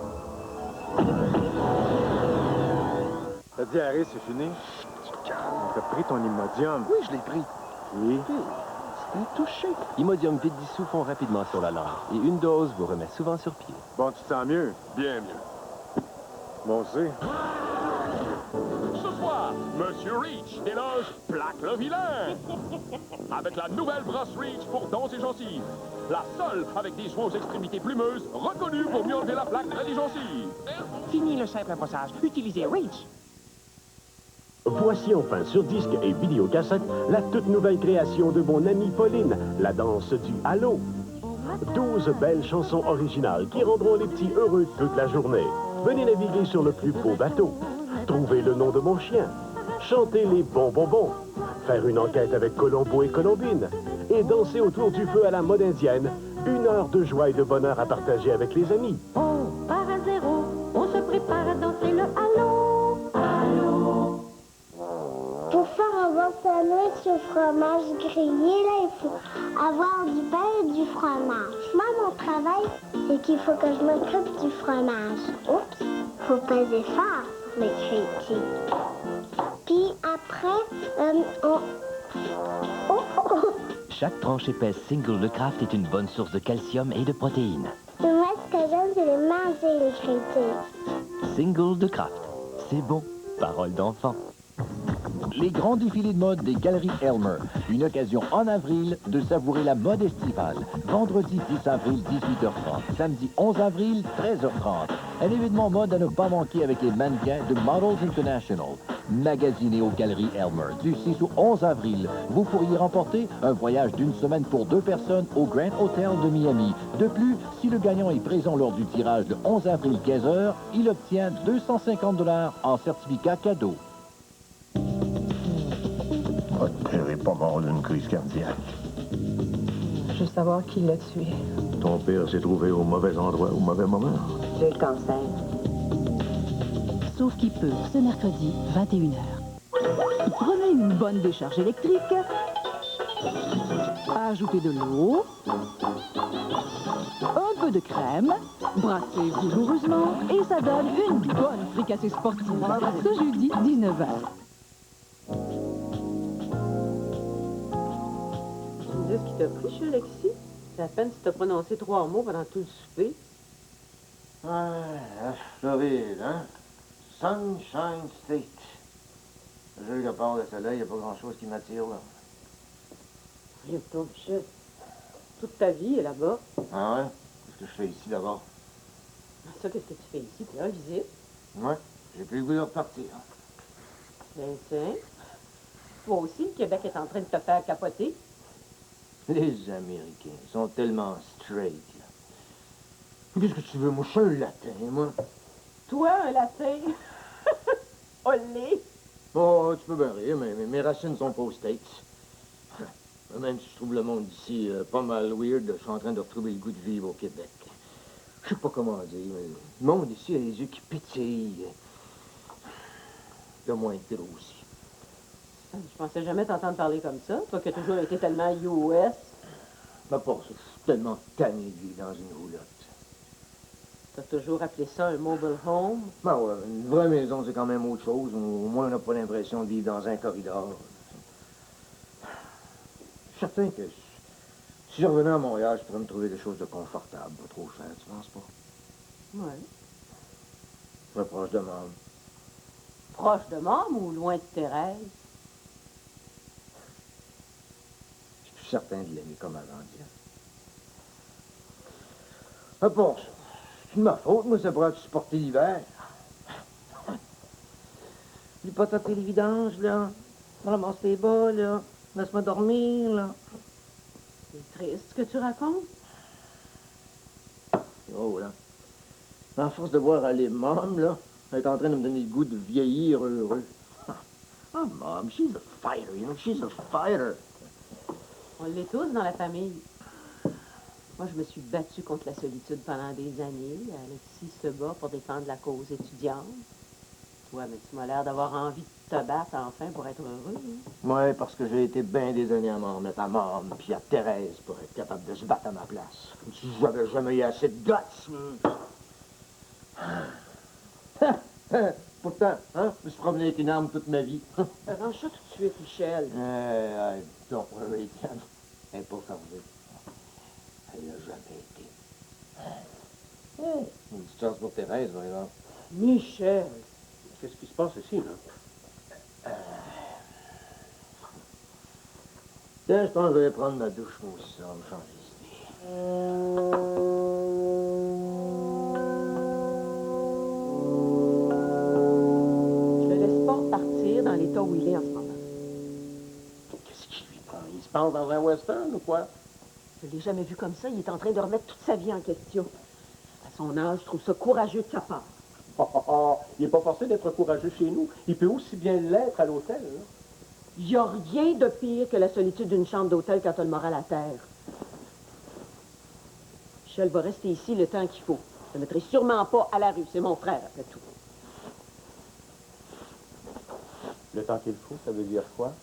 T'as dit, Harry, c'est fini? T'as pris ton Imodium? Oui, je l'ai pris. Oui. C'est un touché. Imodium vide dissous fond rapidement sur la langue. Et une dose vous remet souvent sur pied. Bon, tu te sens mieux? Bien mieux. Moi aussi. Ce soir, Monsieur Reach déloge Plaque le vilain. Avec la nouvelle brosse Reach pour dents et gencives. La seule avec des soins aux extrémités plumeuses, reconnue pour mieux enlever la plaque près des gencives. Fini le simple brossage. Utilisez Reach. Voici enfin sur disque et vidéocassette la toute nouvelle création de mon amie Pauline, la danse du Halo. 12 belles chansons originales qui rendront les petits heureux toute la journée. Venez naviguer sur le plus beau bateau. Trouvez le nom de mon chien. Chanter les bons bonbons. Faire une enquête avec Colombo et Colombine. Et danser autour du feu à la mode indienne. Une heure de joie et de bonheur à partager avec les amis. On part à zéro, on se prépare à danser le Halo. Halo. Pour faire un bon sandwich au fromage grillé, là, il faut avoir du pain et du fromage. Moi, mon travail, c'est qu'il faut que je m'occupe du fromage. Oups, faut peser fort sur le critique. Puis après, Chaque tranche épaisse Single de Kraft est une bonne source de calcium et de protéines. Moi, ce que j'aime, c'est les manger, les critiques. Single de Kraft. C'est bon. Parole d'enfant. Les grands défilés de mode des Galeries Elmer. Une occasion en avril de savourer la mode estivale. Vendredi 10 avril, 18h30. Samedi 11 avril, 13h30. Un événement mode à ne pas manquer avec les mannequins de Models International. Magasinez aux Galeries Elmer. Du 6 au 11 avril, vous pourriez remporter un voyage d'une semaine pour 2 personnes au Grand Hotel de Miami. De plus, si le gagnant est présent lors du tirage le 11 avril 15h, il obtient 250 $ en certificat cadeau. Votre n'est pas mort d'une crise cardiaque. Je veux savoir qui l'a tué. Ton père s'est trouvé au mauvais endroit, au mauvais moment. J'ai le cancer. Sauf qu'il peut, ce mercredi, 21h. Prenez une bonne décharge électrique. Ajoutez de l'eau. Un peu de crème. Brassez vigoureusement et ça donne une bonne fricassée sportive. Ce jeudi, 19h. Tu me dis ce qui t'a pris chez Alexis? C'est à peine si t'as prononcé 3 mots pendant tout le souper. Ouais, Floride, hein? Sunshine State. Je le part de soleil, il n'y a pas grand-chose qui m'attire, là. Rien de ton Michel. Toute ta vie est là-bas. Ah ouais? Qu'est-ce que je fais ici, d'abord? Ça, qu'est-ce que tu fais ici? T'es en visite. Ouais, j'ai plus le goût de repartir. Ben, tiens. Toi aussi, le Québec est en train de te faire capoter. Les Américains sont tellement straight, là. Qu'est-ce que tu veux? Moi, je suis un latin, moi. Toi, un latin. Olé. Oh, tu peux bien rire, mais mes racines sont pas aux States. Même si je trouve le monde d'ici pas mal weird, je suis en train de retrouver le goût de vivre au Québec. Je sais pas comment dire, mais le monde ici a les yeux qui pétillent. Le moins de gros aussi. Je pensais jamais t'entendre parler comme ça. Toi qui as toujours été tellement US. Mais pas ça, je suis tellement tanné de vivre dans une roulotte. T'as toujours appelé ça un mobile home? Ben ouais, une vraie maison, c'est quand même autre chose. Au moins, on n'a pas l'impression de vivre dans un corridor. Je suis certain que si je revenais à Montréal, je pourrais me trouver des choses de confortable, pas trop cher, tu penses pas? Ouais. Je serais proche de Mom. Proche de Mom ou loin de Thérèse? Je suis plus certain de l'aimer comme avant, dire. À part ça, c'est de ma faute, moi, ça pourrait supporter l'hiver. Oublie pas ta télévidange, là. Ramasse tes bas, là. Laisse-moi dormir, là. C'est triste ce que tu racontes. Oh, là. À force de voir aller Mom, là, elle est en train de me donner le goût de vieillir heureux. Ah, Mom, she's a fighter, you know, she's a fighter. On l'est tous dans la famille. Moi, je me suis battue contre la solitude pendant des années. Alexis se bat pour défendre la cause étudiante. Ouais, mais tu m'as l'air d'avoir envie de te battre enfin pour être heureux. Hein? Ouais, parce que j'ai été bien des années à m'en remettre à Mom puis à Thérèse pour être capable de se battre à ma place. J'avais jamais eu assez de guts. Pourtant, hein, je me suis promené avec une arme toute ma vie. Arrange ça tout de suite, Michel. Don't worry, Ken. Elle n'est pas fermée. Elle n'a jamais été. Une petite chance pour Thérèse, par exemple. Michel! Qu'est-ce qui se passe ici, là? Tiens, je pense que je vais prendre ma douche, moi aussi, ça va me changer d'idée. Je le laisse pas repartir dans l'état où il est en ce moment. Qu'est-ce qui lui prend? Il se pense dans un western ou quoi? Je l'ai jamais vu comme ça. Il est en train de remettre toute sa vie en question. À son âge, je trouve ça courageux de sa part. Il n'est pas forcé d'être courageux chez nous. Il peut aussi bien l'être à l'hôtel. Là. Il n'y a rien de pire que la solitude d'une chambre d'hôtel quand on a le moral à terre. Michel va rester ici le temps qu'il faut. Je ne le mettrai sûrement pas à la rue. C'est mon frère, après tout. Le temps qu'il faut, ça veut dire quoi?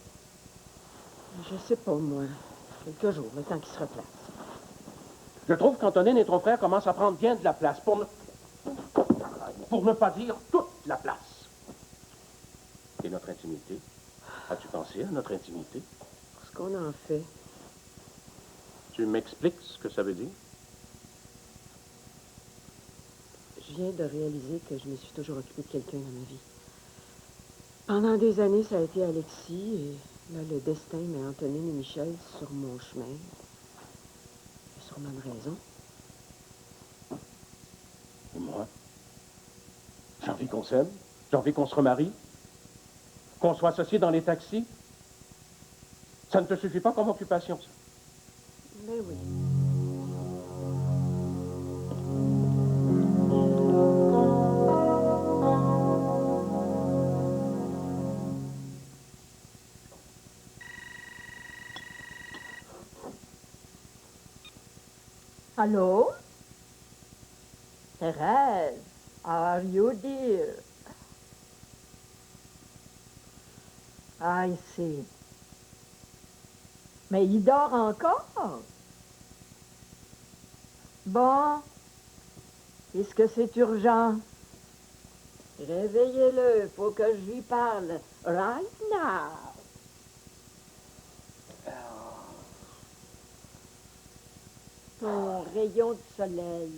Je sais pas, moi. Quelques jours, le temps qu'il se replace. Je trouve qu'Antonine et ton frère commencent à prendre bien de la place. Pour ne pas dire toute la place. Et notre intimité? As-tu pensé à notre intimité? Ce qu'on en fait. Tu m'expliques ce que ça veut dire? Je viens de réaliser que je me suis toujours occupée de quelqu'un dans ma vie. Pendant des années, ça a été Alexis, et là, le destin met Antonine et Michel sur mon chemin. Et sûrement une raison. Et moi? J'ai envie qu'on s'aime. J'ai envie qu'on se remarie. Qu'on soit associés dans les taxis. Ça ne te suffit pas comme occupation, ça? Ben oui. Allô? Thérèse, how are you, dear? I see. Mais il dort encore? Bon, puisque c'est urgent, réveillez-le, faut que je lui parle right now. Ton rayon de soleil.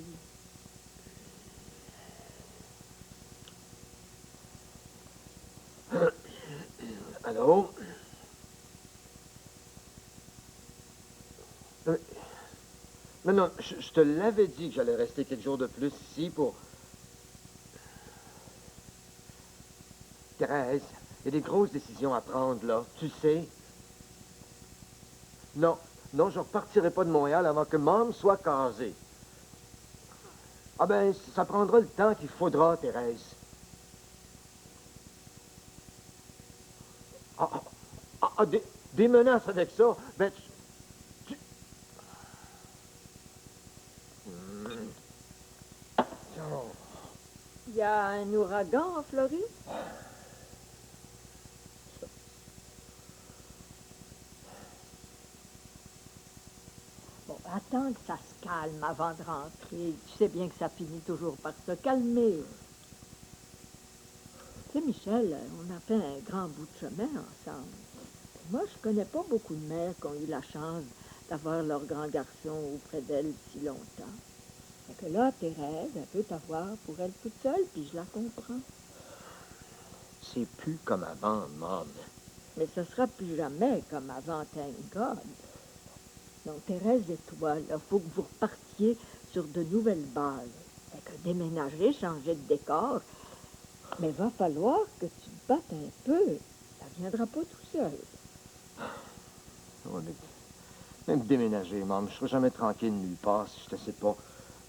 Allô? Non, je te l'avais dit que j'allais rester quelques jours de plus ici pour... Thérèse, il y a des grosses décisions à prendre, là, tu sais. Non, je ne repartirai pas de Montréal avant que Mom soit casée. Ah ben, ça prendra le temps qu'il faudra, Thérèse. Des menaces avec ça, ben... Il y a un ouragan en Floride? Bon, attends que ça se calme avant de rentrer. Tu sais bien que ça finit toujours par se calmer. Tu sais, Michel, on a fait un grand bout de chemin ensemble. Moi, je connais pas beaucoup de mères qui ont eu la chance d'avoir leur grand garçon auprès d'elles si longtemps. Fait que là, Thérèse, elle peut t'avoir pour elle toute seule, puis je la comprends. C'est plus comme avant, Mom. Mais ce sera plus jamais comme avant, thank God. Donc, Thérèse et toi, là, faut que vous repartiez sur de nouvelles bases. Fait que déménager, changer de décor, mais va falloir que tu te battes un peu. Ça viendra pas tout seul. Même déménager, Mom, je serai jamais tranquille nulle part si je te sais pas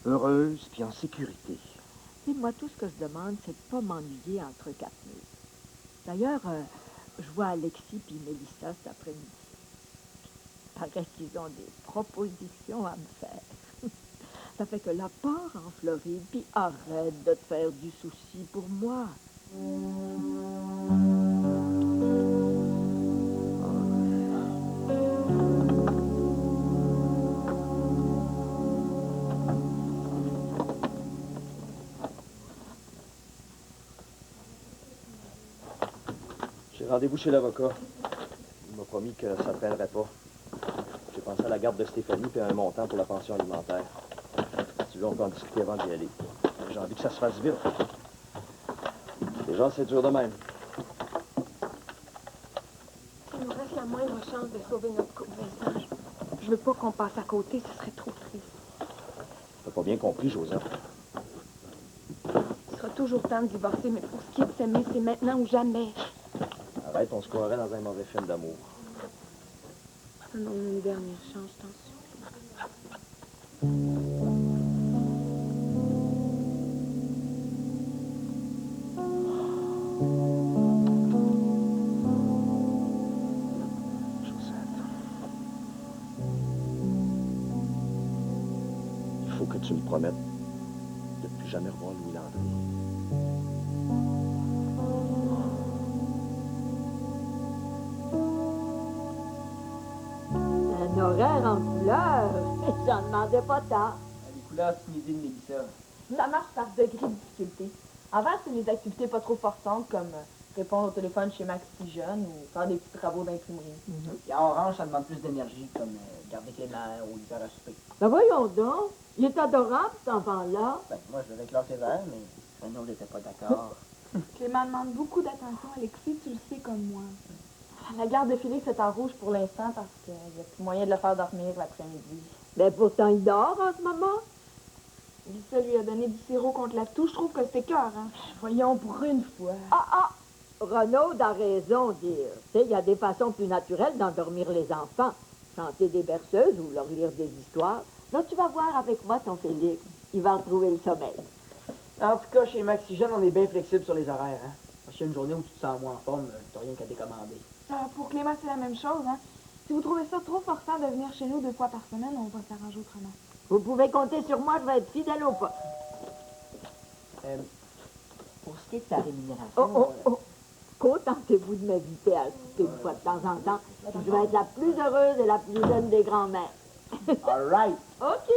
heureuse puis en sécurité. Et moi, tout ce que je demande, c'est de pas m'ennuyer entre quatre murs. D'ailleurs, je vois Alexis puis Mélissa cet après-midi. Paraît qu'ils ont des propositions à me faire. Ça fait que là, pars en Floride, puis arrête de te faire du souci pour moi. J'ai rendez-vous chez l'avocat. Il m'a promis que ça ne traînerait pas. J'ai pensé à la garde de Stéphanie et à un montant pour la pension alimentaire. Si tu veux, on peut en discuter avant d'y aller. J'ai envie que ça se fasse vite. Déjà, c'est dur de même. Il nous reste la moindre chance de sauver notre couple, Vincent. Je veux pas qu'on passe à côté, ce serait trop triste. T'as pas bien compris, Joseph. Il sera toujours temps de divorcer, mais pour ce qui est de s'aimer, c'est maintenant ou jamais. Arrête, on se croirait dans un mauvais film d'amour. Donnons-nous une dernière chance, t'en supplie. Il faut que tu me promettes de ne plus jamais revoir Louis Landry. Un horaire en couleur, j'en demandais pas tant. Les couleurs, c'est une idée de Mélissa. Ça marche par degré de difficulté. Envers, c'est des activités pas trop forçantes comme répondre au téléphone chez Max si jeune ou faire des petits travaux d'imprimerie. Et à Orange, ça demande plus d'énergie, comme garder Clément ou lui faire à souper. Ben voyons donc, il est adorable cet enfant-là. Ben, moi, je devais classer vert, mais Renaud n'était pas d'accord. Clément m'en demande beaucoup d'attention, Alexis, tu le sais comme moi. La garde de Félix est en rouge pour l'instant parce qu'il n'y a plus moyen de le faire dormir l'après-midi. Ben pourtant, il dort en ce moment. Lisa lui a donné du sirop contre la toux. Je trouve que c'est cœur, hein. Voyons, pour une fois. Renaud a raison, dire. Tu sais, il y a des façons plus naturelles d'endormir les enfants. Chanter des berceuses ou leur lire des histoires. Là, tu vas voir avec moi ton Félix. Il va retrouver le sommeil. En tout cas, chez Maxigène, on est bien flexible sur les horaires, hein. Parce qu'il y a une journée où tu te sens moins en forme, t'as rien qu'à décommander. Pour Clément, c'est la même chose, hein. Si vous trouvez ça trop forçant de venir chez nous 2 fois par semaine, on va s'arranger autrement. Vous pouvez compter sur moi, je vais être fidèle au poste. Pour ce qui est de sa rémunération... Contentez-vous de m'inviter à souper une fois de temps en temps. Je vais être la plus heureuse et la plus jeune des grands-mères. All right. OK.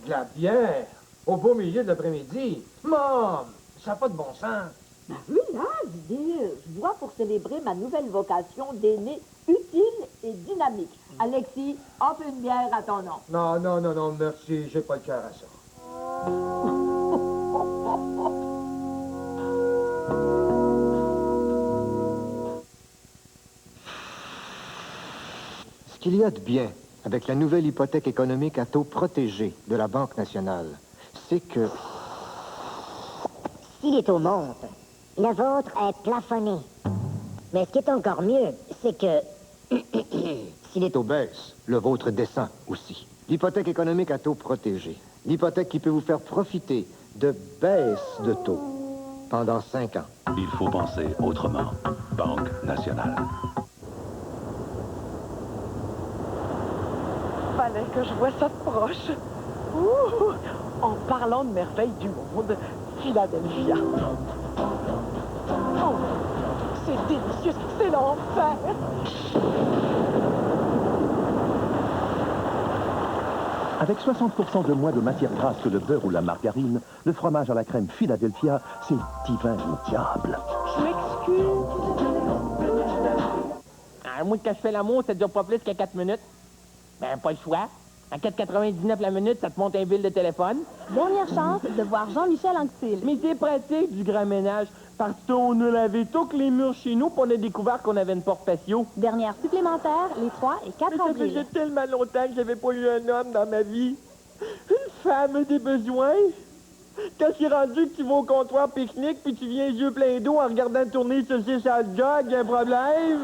De la bière, au beau milieu de l'après-midi. Mom, ça n'a pas de bon sens. Ben oui, là, dire, je bois pour célébrer ma nouvelle vocation d'aîné utile et dynamique. Alexis, offre une bière à ton nom. Non, merci, j'ai pas le cœur à ça. Ce qu'il y a de bien avec la nouvelle hypothèque économique à taux protégé de la Banque nationale, c'est que... Si les taux montent, le vôtre est plafonné. Mais ce qui est encore mieux, c'est que... Si les taux baissent, le vôtre descend aussi. L'hypothèque économique à taux protégé. L'hypothèque qui peut vous faire profiter de baisse de taux pendant 5 ans. Il faut penser autrement. Banque nationale. Fallait que je vois ça de proche. Ouh! En parlant de merveilles du monde, Philadelphia. Oh, c'est délicieux, c'est l'enfer. Avec 60% de moins de matière grasse que le beurre ou la margarine, le fromage à la crème Philadelphia, c'est divin au diable. Je m'excuse. Moi, quand je fais l'amour, ça dure pas plus que 4 minutes. Ben, pas le choix. À 4,99 la minute, ça te monte un bill de téléphone. Dernière chance de voir Jean-Michel Anctil. Mais c'est pratique du grand ménage. Parce qu'on a lavé tous les murs chez nous, puis on a découvert qu'on avait une porte patio. Dernière supplémentaire, les 3 et 4 Mais ça avril. faisait tellement longtemps que j'avais pas eu un homme dans ma vie. Une femme a des besoins. Quand c'est rendu que tu vas au comptoir pique-nique, puis tu viens les yeux pleins d'eau en regardant tourner saucisse à hot dog, y a un problème.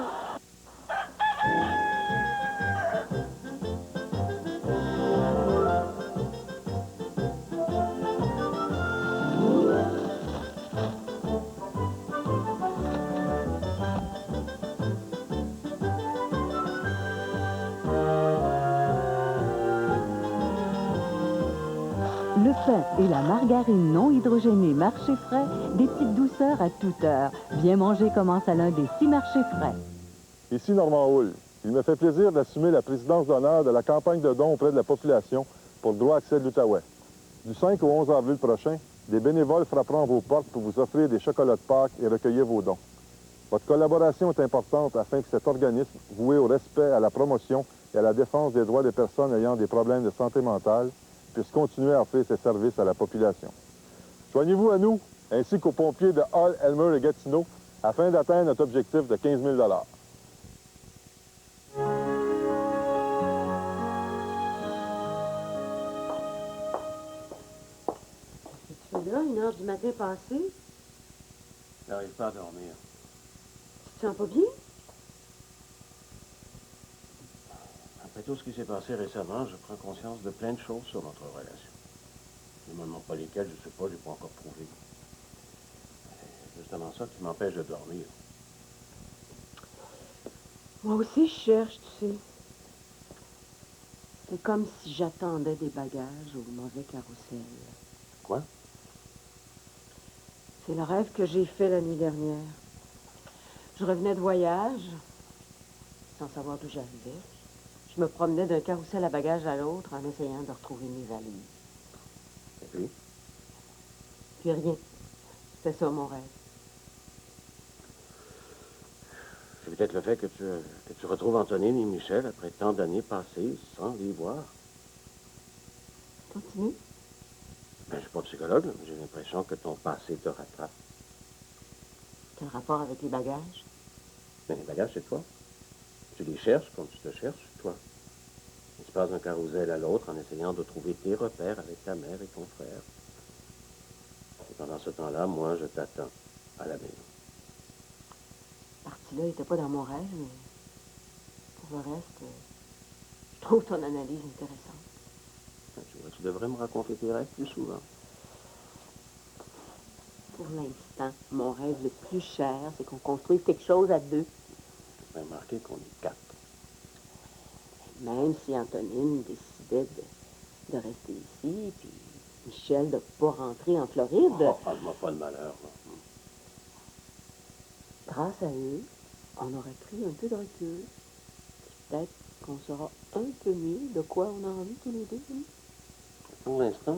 Le pain et la margarine non hydrogénée marché frais, des petites douceurs à toute heure. Bien manger commence à l'un des 6 marchés frais. Ici Normand Houle. Il me fait plaisir d'assumer la présidence d'honneur de la campagne de dons auprès de la population pour le droit accès de l'Outaouais. Du 5 au 11 avril prochain, des bénévoles frapperont à vos portes pour vous offrir des chocolats de Pâques et recueillir vos dons. Votre collaboration est importante afin que cet organisme, voué au respect, à la promotion et à la défense des droits des personnes ayant des problèmes de santé mentale, puisse continuer à offrir ses services à la population. Joignez-vous à nous, ainsi qu'aux pompiers de Hall, Elmer et Gatineau, afin d'atteindre notre objectif de 15 000 $. Tu fais là, 1h du matin passée? J'arrive pas à dormir. Tu te sens pas bien? Après tout ce qui s'est passé récemment, je prends conscience de plein de choses sur notre relation. Je ne me demande pas lesquelles, je sais pas, j'ai pas encore prouvé. C'est justement ça qui m'empêche de dormir. Moi aussi, je cherche, tu sais. C'est comme si j'attendais des bagages au mauvais carrousel. Quoi? C'est le rêve que j'ai fait la nuit dernière. Je revenais de voyage, sans savoir d'où j'arrivais. Je me promenais d'un carrousel à bagages à l'autre en essayant de retrouver mes valises. Et puis? Puis rien. C'était ça, mon rêve. C'est peut-être le fait que tu retrouves Antonine et Michel après tant d'années passées sans les voir. Continue. Ben, je suis pas psychologue, mais j'ai l'impression que ton passé te rattrape. Quel rapport avec les bagages? Mais les bagages, c'est toi. Tu les cherches comme tu te cherches, toi. Et tu passes d'un carrousel à l'autre en essayant de trouver tes repères avec ta mère et ton frère. Et pendant ce temps-là, moi, je t'attends à la maison. Partie-là n'était pas dans mon rêve, mais pour le reste, je trouve ton analyse intéressante. Ben, tu vois, tu devrais me raconter tes rêves plus souvent. Pour l'instant, mon rêve le plus cher, c'est qu'on construise quelque chose à deux. Tu as remarqué qu'on est 4. Même si Antonine décidait de rester ici, puis Michel de ne pas rentrer en Floride. Oh, parle-moi pas de malheur, là. Grâce à eux, on aurait pris un peu de recul. Peut-être qu'on saura un peu mieux de quoi on a envie tous les deux. Hein? Pour l'instant,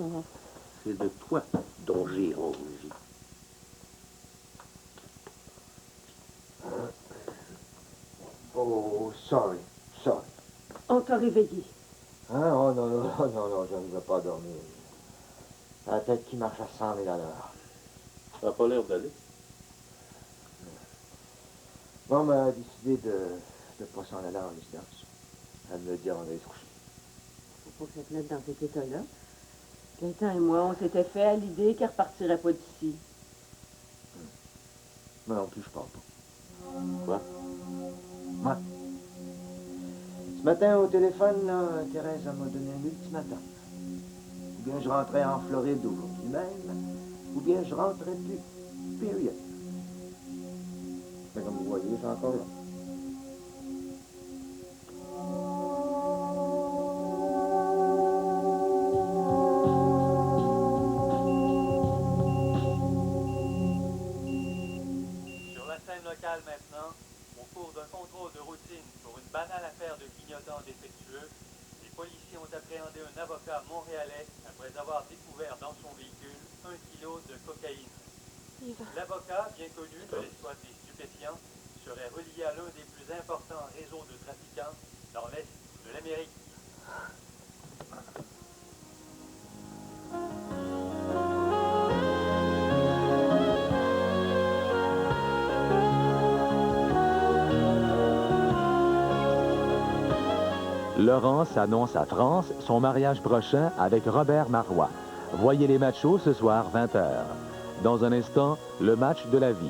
c'est de toi dont j'ai envie. Oh, sorry. On t'a réveillé. Hein? Oh non, je ne veux pas dormir. La tête qui marche à 100 000 à l'heure. Ça n'a pas l'air d'aller. Bon, on a décidé de ne pas s'en aller en résidence. Elle me dire on allait se coucher. Faut pas que ça te mette dans cet état-là. Gaëtan et moi, on s'était fait à l'idée qu'elle repartirait pas d'ici. Moi non plus, je parle pas. Quoi? Moi. Ce matin, au téléphone, là, Thérèse m'a donné un ultimatum. Ou bien je rentrais en Floride aujourd'hui même, ou bien je rentrais plus. Period. Mais comme vous voyez, je suis encore là. Sur la scène locale maintenant, au cours d'un contrôle de routine pour une banale affaire de clignotant défectueux, les policiers ont appréhendé un avocat montréalais après avoir découvert dans son véhicule 1 kilo de cocaïne. L'avocat, bien connu de l'exploit des stupéfiants, serait relié à l'un des plus importants réseaux de trafiquants dans l'Est de l'Amérique. Laurence annonce à France son mariage prochain avec Robert Marois. Voyez les machos ce soir, 20h. Dans un instant, le match de la vie.